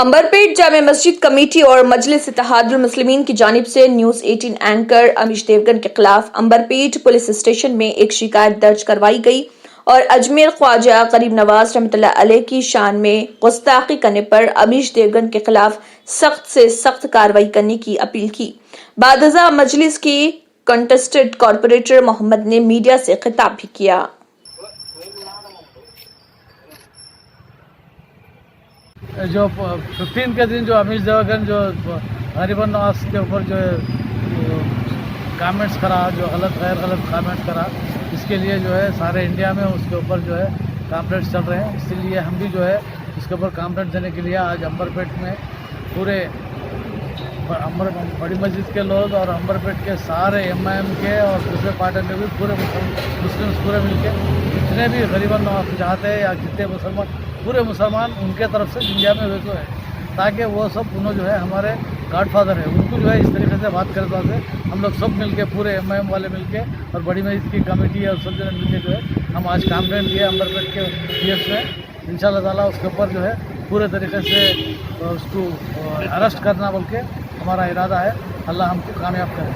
अंबरपेट जामे मस्जिद कमेटी और मजलिस इत्तेहादुल मुस्लिमीन की जानिब से न्यूज 18 एंकर अमीश देवगन के खिलाफ अंबरपेट पुलिस स्टेशन में एक शिकायत दर्ज करवाई गई और अजमेर ख्वाजा गरीब नवाज रहमतुल्लाह अलैह की शान में गुस्ताखी करने पर अमीश देवगन के खिलाफ सख्त से सख्त कार्रवाई करने की अपील की। बादजा मजलिस की कंटेस्टेड कॉरपोरेटर मोहम्मद ने मीडिया से खिताब भी किया। जो 15 के दिन जो अमीश देवगन जो गरीबन नवाज के ऊपर जो कमेंट्स करा, जो गैर गलत कमेंट्स करा, इसके लिए जो है सारे इंडिया में उसके ऊपर जो है कॉम्प्लेट्स चल रहे हैं। इसीलिए हम भी जो है उसके ऊपर कॉम्प्लेट देने के लिए आज अंबरपेट में पूरे बड़ी मस्जिद के लोग और अंबरपेट के सारे एमआईएम के और दूसरे पार्टी के भी पूरे मुस्लिम पूरे मिलके जितने भी गरीबन नवाज चाहते हैं या जितने मुसलमान पूरे मुसलमान उनके तरफ से इंडिया में वैसे है, ताकि वो सब उन्होंने जो है हमारे गॉडफादर है, उनको जो है इस तरीके से बात करते वास्ते हम लोग सब मिलके पूरे एमआईएम वाले मिलके और बड़ी मस्जिद की कमेटी और सब जने मिलके जो है हम आज कंप्लेंट दिए अंबरपेट के पीएस में। इंशाल्लाह ताला उसके ऊपर जो है पूरे तरीके से उसको अरेस्ट करना बोल के हमारा इरादा है। अल्लाह हमको कामयाब करे।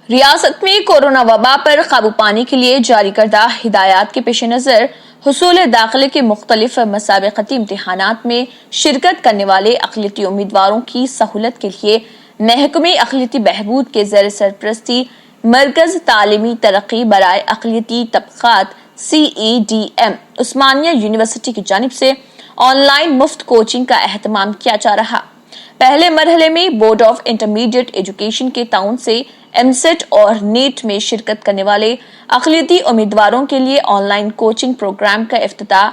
रियासत में कोरोना वबा पर काबू पाने के लिए जारी करदा हिदायत के पेश नजर हुसूल दाखिले के मुख्तलिफ मसाबकती इम्तिहानात में शिरकत करने वाले अक़लियती उम्मीदवारों की सहूलत के लिए महकमे अक़लियती बहबूद के ज़र सरपरस्ती मरकज तालीमी तरक्की बराए अक़लियती तबक़ात CEDM उस्मानिया यूनिवर्सिटी की जानिब से ऑनलाइन मुफ्त कोचिंग का एहतमाम किया जा रहा। पहले मरहले में बोर्ड ऑफ इंटरमीडिएट एजुकेशन के ताउन से एमसेट और नीट में शिरकत करने वाले अक़लियती उम्मीदवारों के लिए ऑनलाइन कोचिंग प्रोग्राम का इफ्तिताह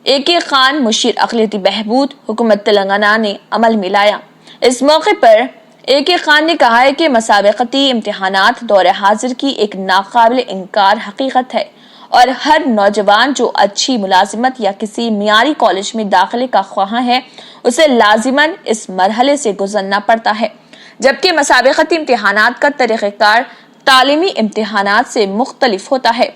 AK खान मुशीर अक़लियती बहबूद हुकूमत तेलंगाना ने अमल में लाया। इस मौके पर AK खान ने कहा है कि मसाबकती इम्तिहानात दौर हाजिर की एक नाकाबिल इनकार हकीकत है और हर नौजवान जो अच्छी मुलाजिमत या किसी मियारी कॉलेज में दाखिले का ख्वाह है उसे लाजिमन इस मरहले से गुजरना पड़ता है, जबकि मसाबकती इम्तिहानात का तरीक़ेकार तालीमी इम्तिहानात से मुख्तलिफ होता है।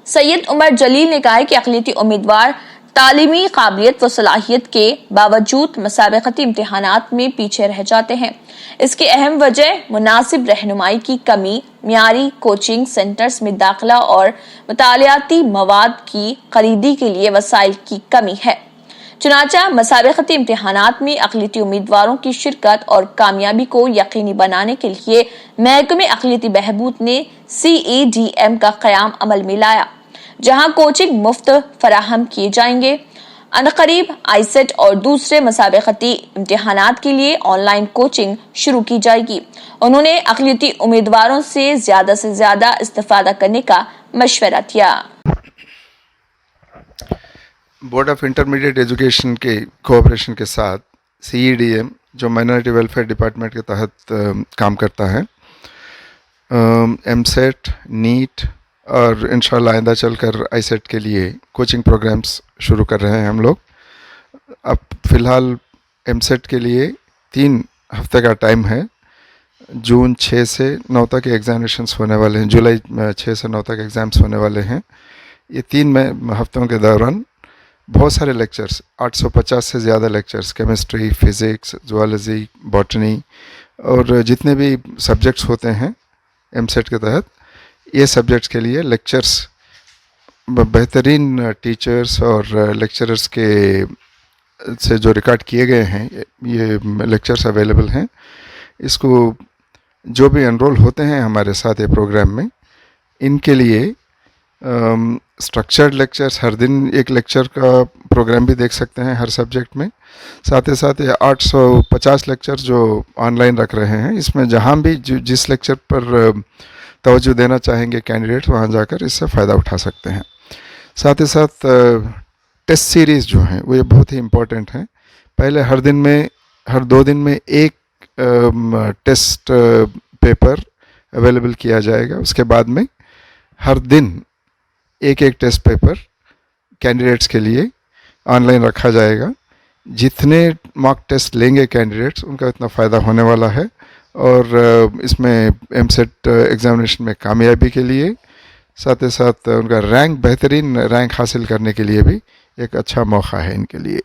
सैयद उमर जलील ने कहा है कि अक़लियती उम्मीदवार तालीमी काबिलियत व सलाहियत के बावजूद मसाबकती इम्तिहानात में पीछे रह जाते हैं। इसकी अहम वजह मुनासिब रहनुमाई की कमी, मियारी कोचिंग सेंटर्स में दाखिला और मुतालियाती मवाद की खरीदी के लिए वसाइल की कमी है। चुनांचा मसाबकती इम्तिहानात में अक़लियती उम्मीदवारों की शिरकत और कामयाबी को यकीनी बनाने के लिए महकमे अक़लियती बहबूद ने CEDM का क़याम अमल में लाया, जहां कोचिंग मुफ्त फराहम किए जाएंगे। अनकरीब आईसेट और दूसरे मसाबकती इम्तिहानात के लिए ऑनलाइन कोचिंग शुरू की जाएगी। उन्होंने अक़लियती उम्मीदवारों से ज्यादा इस्तेफादा करने का मशवरा दिया। बोर्ड ऑफ इंटरमीडिएट एजुकेशन के कोऑपरेशन के साथ CEDM जो माइनॉरिटी वेलफेयर डिपार्टमेंट के तहत काम करता है, एमसेट, नीट और इंशाल्लाह आइंदा चलकर आईसेट के लिए कोचिंग प्रोग्राम्स शुरू कर रहे हैं हम लोग। अब फ़िलहाल एमसेट के लिए 3 हफ्ते का टाइम है। जून 6 से 9 तक एग्जामिनेशंस होने वाले हैं, जुलाई 6 से 9 तक एग्ज़ाम्स होने वाले हैं। ये 3 हफ्तों के दौरान बहुत सारे लेक्चर्स, 850 से ज़्यादा lectures, chemistry, physics, zoology, botany और जितने भी सब्जेक्ट्स होते हैं एमसेट के तहत, ये सब्जेक्ट्स के लिए लेक्चर्स बेहतरीन टीचर्स और लेक्चरर्स के से जो रिकॉर्ड किए गए हैं, ये लेक्चर्स अवेलेबल हैं। इसको जो भी एनरोल होते हैं हमारे साथ ये प्रोग्राम में, इनके लिए स्ट्रक्चर्ड लेक्चर्स, हर दिन एक लेक्चर का प्रोग्राम भी देख सकते हैं हर सब्जेक्ट में। साथ ही साथ ये 850 लेक्चर्स जो ऑनलाइन रख रहे हैं, इसमें जहाँ भी जिस लेक्चर पर तवज्जो देना चाहेंगे कैंडिडेट, वहाँ जाकर इससे फ़ायदा उठा सकते हैं। साथ ही साथ टेस्ट सीरीज़ जो हैं वो ये बहुत ही इम्पोर्टेंट हैं। पहले हर 2 दिन में एक टेस्ट पेपर अवेलेबल किया जाएगा। उसके बाद में हर दिन एक टेस्ट पेपर कैंडिडेट्स के लिए ऑनलाइन रखा जाएगा। जितने मॉक टेस्ट लेंगे कैंडिडेट्स, उनका इतना फ़ायदा होने वाला है और इसमें एमसेट एग्ज़ामिनेशन में कामयाबी के लिए, साथ ही साथ उनका बेहतरीन रैंक हासिल करने के लिए भी एक अच्छा मौका है इनके लिए।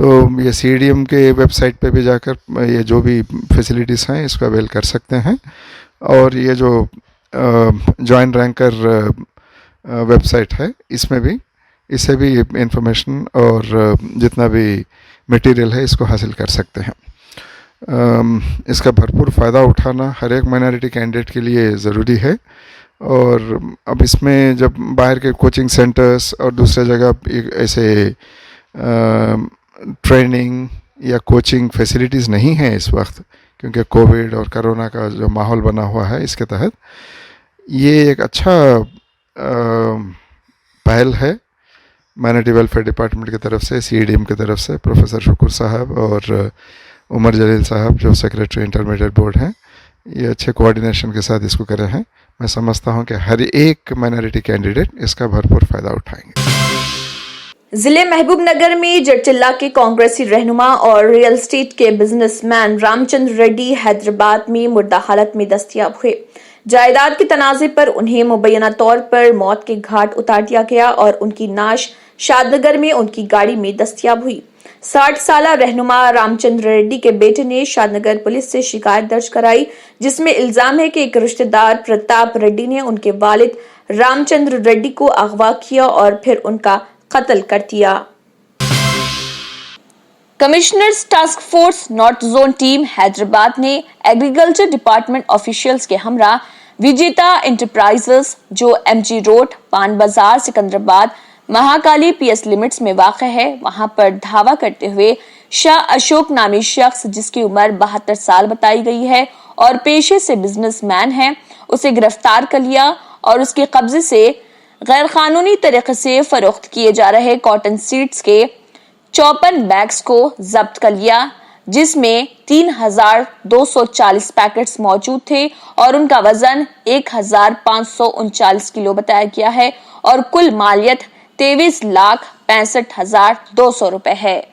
तो ये CDM के वेबसाइट पे भी जाकर ये जो भी फैसिलिटीज़ हैं इसको अवेल कर सकते हैं। और ये जो जॉइंट रैंकर वेबसाइट है इसमें भी इससे भी इंफॉर्मेशन और जितना भी मटेरियल है इसको हासिल कर सकते हैं। इसका भरपूर फ़ायदा उठाना हर एक माइनॉरिटी कैंडिडेट के लिए ज़रूरी है। और अब इसमें जब बाहर के कोचिंग सेंटर्स और दूसरे जगह ऐसे ट्रेनिंग या कोचिंग फैसिलिटीज़ नहीं हैं इस वक्त, क्योंकि कोविड और कोरोना का जो माहौल बना हुआ है इसके तहत ये एक अच्छा पहल है माइनॉरिटी वेलफेयर डिपार्टमेंट की तरफ से, CDM की तरफ से प्रोफेसर शुक्र साहब और उमर जलील साहब जो सेक्रेटरी इंटरमीडिएट बोर्ड हैं, ये अच्छे कोऑर्डिनेशन के साथ इसको करे हैं। मैं समझता हूं कि हर एक माइनॉरिटी कैंडिडेट इसका भरपूर फ़ायदा उठाएंगे। जिले महबूबनगर में जड़चिल्ला के कांग्रेसी रहनुमा और रियल एस्टेट के बिजनेसमैन रामचंद्र रेड्डी हैदराबाद में मुर्दा हालत में दस्तयाब हुए। जायदाद के तनाजे पर उन्हें मुबैना तौर पर मौत के घाट उतार दिया गया और उनकी नाश शादनगर में उनकी गाड़ी में दस्तयाब हुई। 60 साला रहनुमा रामचंद्र रेड्डी के बेटे ने शादनगर पुलिस से शिकायत दर्ज कराई, जिसमें इल्जाम है कि एक रिश्तेदार प्रताप रेड्डी ने उनके वालिद रामचंद्र रेड्डी को अगवा किया और फिर उनका कत्ल कर दिया। Commissioners task force north zone team Hyderabad ने एग्रीकल्चर डिपार्टमेंट ऑफिशियल्स के हमरा विजेता एंटरप्राइजेस जो MG रोड, पान बाजार, सिकंदराबाद, महाकाली PS लिमिट्स में वाक़ है, वहां पर धावा करते हुए शाह अशोक नामी शख्स जिसकी उम्र 72 साल बताई गई है और पेशे से बिजनेसमैन है, उसे गिरफ्तार कर लिया और उसके कब्जे से गैर कानूनी तरीके से फरोख्त किए जा रहे कॉटन सीड्स के 54 बैग्स को जब्त कर लिया, जिसमें 3240 पैकेट्स मौजूद थे और उनका वजन 1539 किलो बताया गया है और कुल मालियत 23,65,200 रुपए है।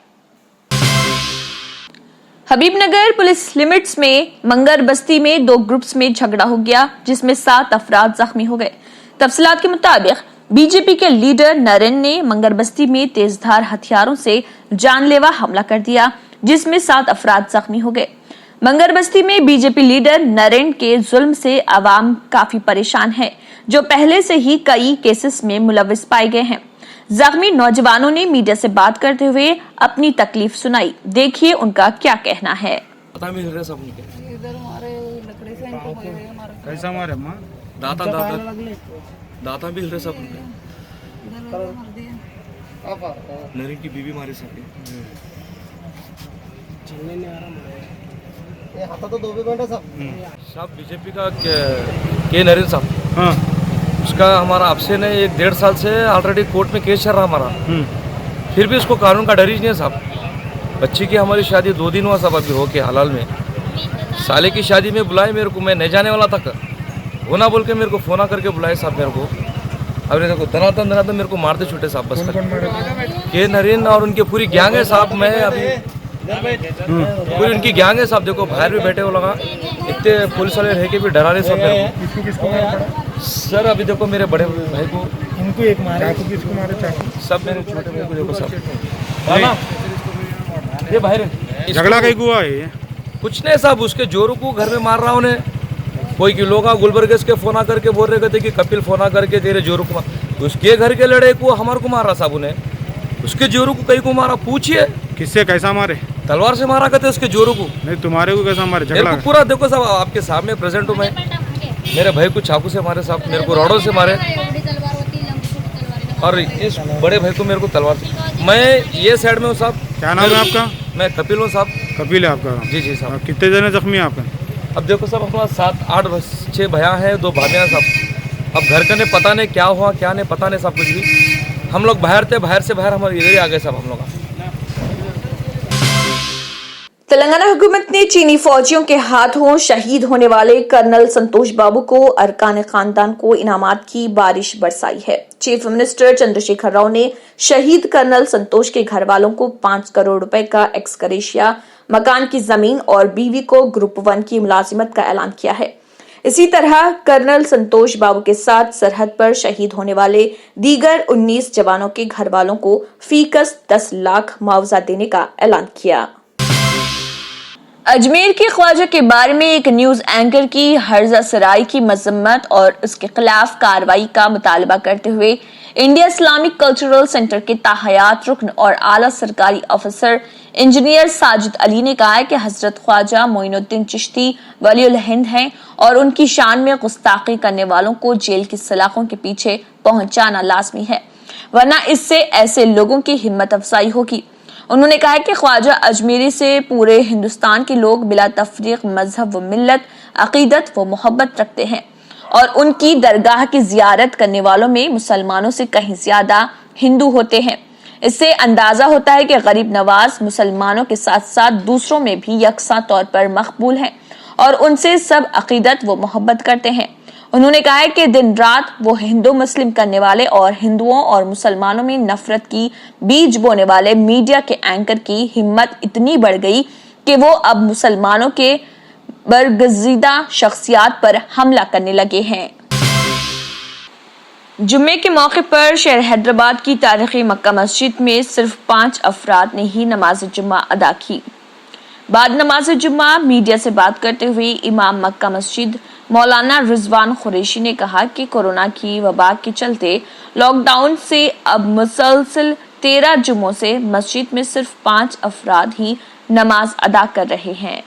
हबीबनगर पुलिस लिमिट्स में मंगर बस्ती में 2 ग्रुप्स में झगड़ा हो गया, जिसमें 7 अफराद जख्मी हो गए। तफसीलात के मुताबिक बीजेपी के लीडर नरेन ने मंगर बस्ती में तेजधार हथियारों से जानलेवा हमला कर दिया, जिसमें 7 अफराद जख्मी हो गए। मंगर बस्ती में बीजेपी लीडर नरेन के जुल्म से आवाम काफी परेशान है, जो पहले से ही कई केसेस में मुलविस पाए गए हैं। जख्मी नौजवानों ने मीडिया से बात करते हुए अपनी तकलीफ सुनाई। देखिए उनका क्या कहना है। पता मिल रहा सब उनके इधर हमारे लकड़ी से इनको मारे कैसा मारे माँ? दाता भी हिल रहे सब उनके। इधर मार दिए। नरीन की बीवी मारे सब चलने नहीं आ रहा ये हाथा तो 2 भी घंटे सब। साहब बीजेपी का के नरीन साहब, हाँ उसका हमारा आपसे ने 1-1.5 साल से ऑलरेडी कोर्ट में केस चल रहा हमारा, फिर भी उसको कानून का डर ही नहीं है साहब। बच्ची की हमारी शादी 2 दिन हुआ साहब अभी होके हलाल में। साले की शादी में बुलाए मेरे को, मैं नहीं जाने वाला था, होना बोल के मेरे को फोन करके बुलाए साहब मेरे को। अब देखो धनातन मेरे को मारते छूटे साहब बस के नरीन और उनकी पूरी गैंग है साहब। मैं अभी पूरी उनकी गैंग है साहब, देखो बाहर भी बैठे हो लगा, इतने पुलिस वाले रह के भी डरा रहे सब मेरे को। सर अभी देखो मेरे बड़े भाई को उनको एक मारे, किसको मारे चाकू? सब मेरे छोटे भाई को देखो सब। ये बाहर झगड़ा कहीं हुआ है ये? कुछ नहीं साहब, उसके जोरों को घर में मार रहा उन्हें। कोई किलो का गुलबर्गे के फोना करके बोल रहे थे कि कपिल फोना करके तेरे जोरों को मार, उसके घर के लड़े को हमारे को मार रहा साहब उन्हें, उसके जोरों को कहीं को मारा। पूछिए किससे कैसा मारे? तलवार से मारा करते उसके जोरों को। नहीं तुम्हारे को कैसा मारे? मेरे को पूरा देखो साहब आपके सामने प्रेजेंट हूँ मैं। मेरे भाई को चाकू से मारे साहब, मेरे को रॉडों से मारे और इस बड़े भाई को मेरे को तलवार से। मैं ये साइड में हूँ साहब। क्या नाम है आपका? मैं कपिल हूँ साहब। कपिल है आपका? जी साहब। कितने जने जख्मी है आपका? अब देखो साहब अपना 7-8-6 भैया हैं, 2 भाभियाँ साहब। अब घर का नहीं पता नहीं क्या हुआ क्या नहीं पता नहीं साहब कुछ भी। हम लोग बाहर थे, बाहर से बाहर हमारे इधर ही आ गए साहब हम लोग। तेलंगाना हुकूमत ने चीनी फौजियों के हाथों शहीद होने वाले कर्नल संतोष बाबू को अरकान खानदान को इनामात की बारिश बरसाई है। चीफ मिनिस्टर चंद्रशेखर राव ने शहीद कर्नल संतोष के घर वालों को 5 करोड़ रुपए का एक्सग्रेशिया, मकान की जमीन और बीवी को ग्रुप 1 की मुलाजिमत का ऐलान किया है। इसी तरह कर्नल संतोष बाबू के साथ सरहद पर शहीद होने वाले दीगर 19 जवानों के घर वालों को फीकस 10 लाख मुआवजा देने का ऐलान किया। अजमेर के ख्वाजा के बारे में एक न्यूज एंकर की हर्जा सराय की मजम्मत और उसके खिलाफ कार्रवाई का मुतालबा करते हुए इंडिया इस्लामिक कल्चरल सेंटर के ताहयात रुकन और आला सरकारी अफसर इंजीनियर साजिद अली ने कहा है कि हजरत ख्वाजा मोइनुद्दीन चिश्ती वलीउल हिंद हैं और उनकी शान में गुस्ताखी करने वालों को जेल की सलाखों के पीछे पहुंचाना लाजमी है, वरना इससे ऐसे लोगों की हिम्मत अफजाई होगी। उन्होंने कहा कि ख्वाजा अजमेरी से पूरे हिंदुस्तान के लोग बिला तफरीक मजहब व मिल्लत, अकीदत व मोहब्बत रखते हैं और उनकी दरगाह की जियारत करने वालों में मुसलमानों से कहीं ज्यादा हिंदू होते हैं। इससे अंदाजा होता है कि गरीब नवाज मुसलमानों के साथ साथ दूसरों में भी यकसा तौर पर मकबूल हैं और उनसे सब अकीदत व मोहब्बत करते हैं। उन्होंने कहा है कि दिन रात वो हिंदू मुस्लिम करने वाले और हिंदुओं और मुसलमानों में नफरत की बीज बोने वाले मीडिया के एंकर की हिम्मत इतनी बढ़ गई कि वो अब मुसलमानों के बरगजीदा शख्सियात पर हमला करने लगे हैं। जुम्मे के मौके पर शहर हैदराबाद की तारीखी मक्का मस्जिद में सिर्फ 5 अफराद ने ही नमाज जुम्मा अदा की। बाद नमाज जुम्मा मीडिया से बात करते हुए इमाम मक्का मस्जिद मौलाना रिजवान कुरैशी ने कहा कि कोरोना की वबा के चलते लॉकडाउन से अब मुसलसल 13 जुम्मों से मस्जिद में सिर्फ 5 अफराद ही नमाज अदा कर रहे हैं।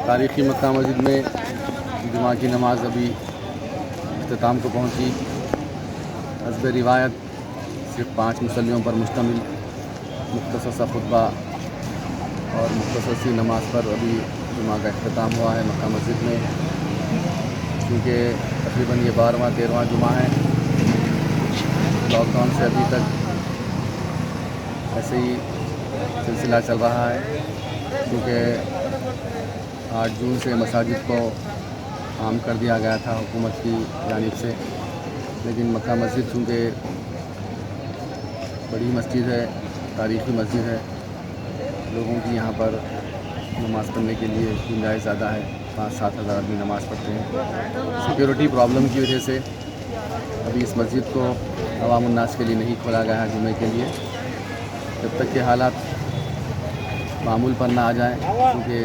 तारीखी मक्का मस्जिद में जुमा की नमाज अभी इख्तिताम को पहुंची। हस्ब रिवायत सिर्फ 5 मुसल्लियों पर मुश्तमिल मुख्तसर सा खुतबा और मुख्तसर सी नमाज पर अभी जुमा का इख्तिताम हुआ है मक्का मस्जिद में। क्योंकि तकरीबन ये 12वां-13वां जुमा है, लॉकडाउन से अभी तक ऐसे ही सिलसिला चल रहा है। क्योंकि 8 जून से मसाजिद को आम कर दिया गया था हुकूमत की जानिब से, लेकिन मक्का मस्जिद चूँकि बड़ी मस्जिद है, तारीख़ी मस्जिद है, लोगों की यहाँ पर नमाज़ पढ़ने के लिए गुंजाइश ज़्यादा है। 5-7 हज़ार आदमी नमाज़ पढ़ते हैं। सिक्योरिटी प्रॉब्लम की वजह से अभी इस मस्जिद को अवाम उन्नास के लिए नहीं खोला गया है जुमे के लिए, जब तक के हालात मामूल पर ना आ जाएं। क्योंकि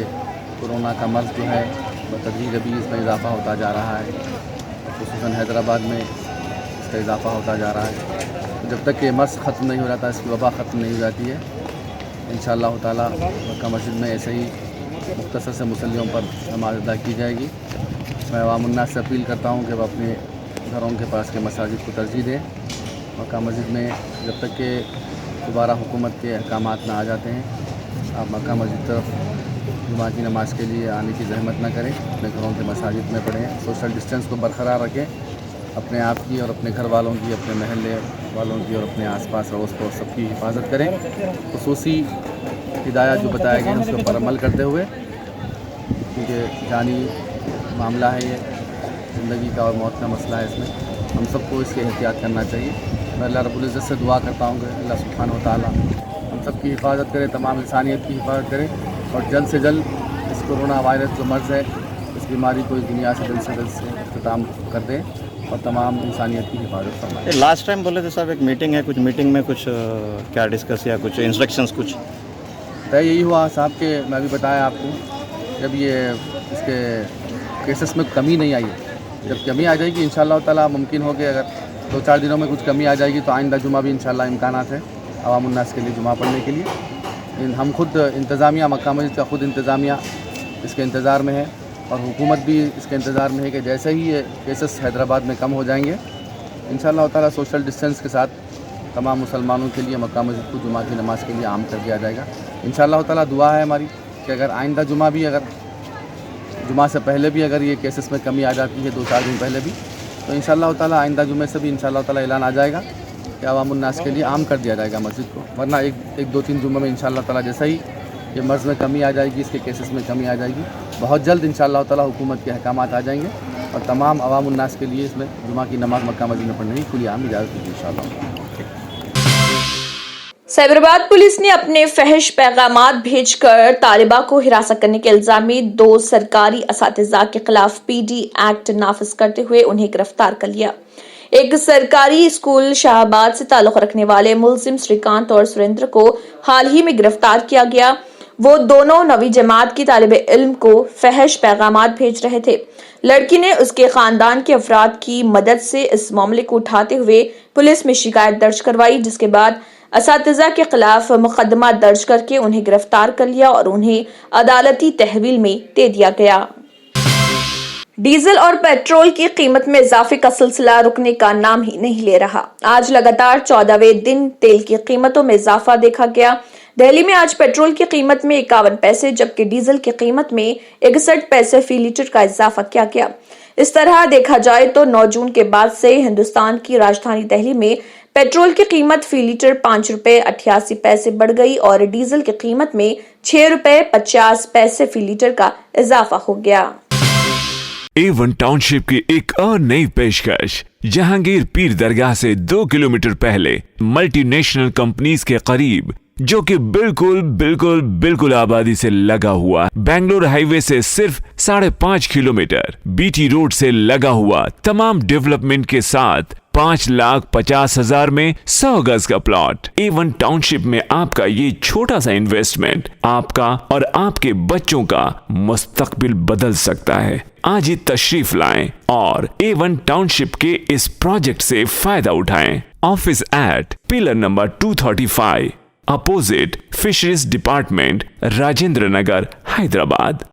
कोरोना का मर्ज़ जो है बतदरीज अभी इसमें इजाफ़ा होता जा रहा है, ख़ुसूसन हैदराबाद में इसका इजाफ़ा होता जा रहा है। तो जब तक ये मर्ज़ ख़त्म नहीं हो जाता, इसकी वबा ख़त्म नहीं हो जाती है, इंशाअल्लाह ताला मक्का मस्जिद में ऐसे ही मुख्तसर से मुसल्लियों पर नमाज अदा की जाएगी। मैं अवाम उन्नास से अपील करता हूँ कि वह अपने घरों के पास के मसाजिद को तरजीह दें। मक्का मस्जिद में जब तक कि दोबारा हुकूमत के अहकामात ना आ जाते हैं, आप मक्का मस्जिद तरफ जुमा की नमाज़ के लिए आने की जहमत न करें, अपने घरों के मसाजिद में पढ़ें, सोशल डिस्टेंस को बरकरार रखें, अपने आप की और अपने घर वालों की, अपने महल्ले वालों की और अपने आसपास अड़ोस पड़ोस सबकी हिफाजत करें। खुसूसी हिदायत जो बताए गए हैं उसके ऊपर अमल करते हुए, क्योंकि जानी मामला है, ये ज़िंदगी का और मौत का मसला है, इसमें हम सबको इसकी एहतियात करना चाहिए। मैं अल्लाह रब्बुल इज़्ज़त से दुआ करता हूँ कि अल्लाह सुब्हानहू व तआला हम सब की हिफाजत करे, तमाम इंसानियत की हिफाजत करे और जल्द से जल्द इस कोरोना वायरस जो मर्ज़ है, इस बीमारी को इस दुनिया से जल्द से इख्तिताम कर दें और तमाम इंसानियत की हिफाजत फरमाएं। लास्ट टाइम बोले थे साहब एक मीटिंग है, कुछ मीटिंग में कुछ क्या डिस्कस या कुछ इंस्ट्रक्शंस कुछ तय यही हुआ साहब के, मैं भी बताया आपको, जब ये इसके केसेस में कमी नहीं आई है, जब कमी आ जाएगी इंशाअल्लाह ताला मुमकिन हो कि अगर 2-4 दिनों में कुछ कमी आ जाएगी तो आइंदा जुमा भी इंशाअल्लाह इम्कानात है अवाम उन्नास के लिए जुमा पढ़ने के लिए। हम खुद इंतज़ामिया मक्का मस्जिद का खुद इंतज़ामिया इसके इंतज़ार में है और हुकूमत भी इसके इंतज़ार में है कि जैसे ही ये केसेस हैदराबाद में कम हो जाएंगे इंशाअल्लाह ताला सोशल डिस्टेंस के साथ तमाम मुसलमानों के लिए मक्का मस्जिद को जुमा की नमाज़ के लिए आम कर दिया जाएगा। इंशाअल्लाह ताला दुआ है हमारी कि अगर आइंदा जुमा भी, अगर जुमा से पहले भी अगर ये केसेस में कमी आ जाती है 2-4 दिन पहले भी, तो इंशाअल्लाह ताला आइंदा जुमे से भी इंशाअल्लाह ताला ऐलान आ जाएगा कि अवाम उन्नास के लिए आम कर दिया जाएगा मस्जिद को। वरना एक 2-3 जुम्मे में इंशाअल्लाह ताला जैसा ही ये मर्ज़ में कमी आ जाएगी, इसके केसेस में कमी आ जाएगी, बहुत जल्द इंशाअल्लाह ताला हुकूमत के अहकामात आ जाएंगे और तमाम अवाम उन्नास के लिए इसमें जुमा की नमाज़ मक्का मस्जिद में पढ़ने की खुली आम इजाज़त होगी इंशाअल्लाह। साइबराबाद पुलिस ने अपने फहश पैगामात भेजकर तालिबा को हिरासत करने के इल्जाम में 2 सरकारी असातिज़ा के खिलाफ पीडी एक्ट नाफिज करते हुए उन्हें गिरफ्तार कर लिया। एक सरकारी स्कूल शाहबाद से ताल्लुक रखने वाले मुलजिम श्रीकांत और सुरेंद्र को हाल ही में गिरफ्तार किया गया। वो दोनों 9वीं जमात की तालिब इल्म को फहश पैगामात भेज रहे थे। लड़की ने उसके खानदान के अफराद की मदद से इस मामले को उठाते हुए पुलिस में शिकायत दर्ज करवाई, जिसके बाद असातिज़ा के खिलाफ मुकदमा दर्ज करके उन्हें गिरफ्तार कर लिया और उन्हें अदालती तहवील में दे दिया गया। डीजल और पेट्रोल की कीमत में इजाफे का सिलसिला रुकने का नाम ही नहीं ले रहा। आज लगातार 14वें दिन तेल की कीमतों में इजाफा देखा गया। दिल्ली में आज पेट्रोल की कीमत में 51 पैसे जबकि डीजल की कीमत में 61 पैसे फी लीटर का इजाफा किया गया। इस तरह देखा जाए तो 9 जून के बाद से हिंदुस्तान की राजधानी दिल्ली में पेट्रोल की कीमत फी लीटर 5 रुपए 88 पैसे बढ़ गई और डीजल की कीमत में 6 रुपए 50 पैसे फी लीटर का इजाफा हो गया। A1 टाउनशिप की एक और नई पेशकश जहांगीर पीर दरगाह से 2 किलोमीटर पहले मल्टीनेशनल कंपनीज के करीब, जो कि बिल्कुल आबादी से लगा हुआ, बेंगलोर हाईवे से सिर्फ 5.5 किलोमीटर, बीटी रोड से लगा हुआ, तमाम डेवलपमेंट के साथ 5,50,000 में 100 गज का प्लॉट। A1 टाउनशिप में आपका ये छोटा सा इन्वेस्टमेंट आपका और आपके बच्चों का मुस्तकबिल बदल सकता है। आज ही तशरीफ लाएं और A1 टाउनशिप के इस प्रोजेक्ट से फायदा उठाएं। Office at pillar number 235 opposite fisheries department, Rajendra Nagar, Hyderabad.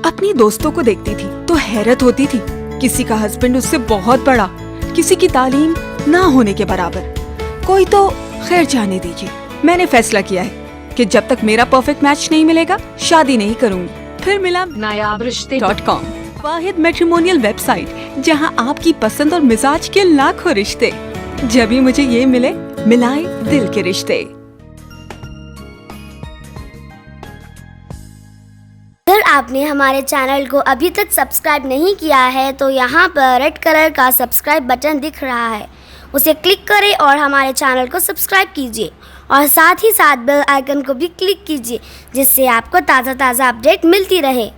अपनी दोस्तों को देखती थी तो हैरत होती थी। किसी का हस्बैंड उससे बहुत बड़ा, किसी की तालीम ना होने के बराबर, कोई तो खैर जाने दीजिए। मैंने फैसला किया है कि जब तक मेरा परफेक्ट मैच नहीं मिलेगा शादी नहीं करूंगी। फिर मिला nayabrishte.com, वाहिद मैट्रिमोनियल वेबसाइट जहां आपकी पसंद और मिजाज के लाखों रिश्ते। जब भी मुझे ये मिले, मिलाए दिल के रिश्ते। अगर आपने हमारे चैनल को अभी तक सब्सक्राइब नहीं किया है तो यहाँ पर रेड कलर का सब्सक्राइब बटन दिख रहा है, उसे क्लिक करें और हमारे चैनल को सब्सक्राइब कीजिए और साथ ही साथ बेल आइकन को भी क्लिक कीजिए, जिससे आपको ताज़ा अपडेट मिलती रहे।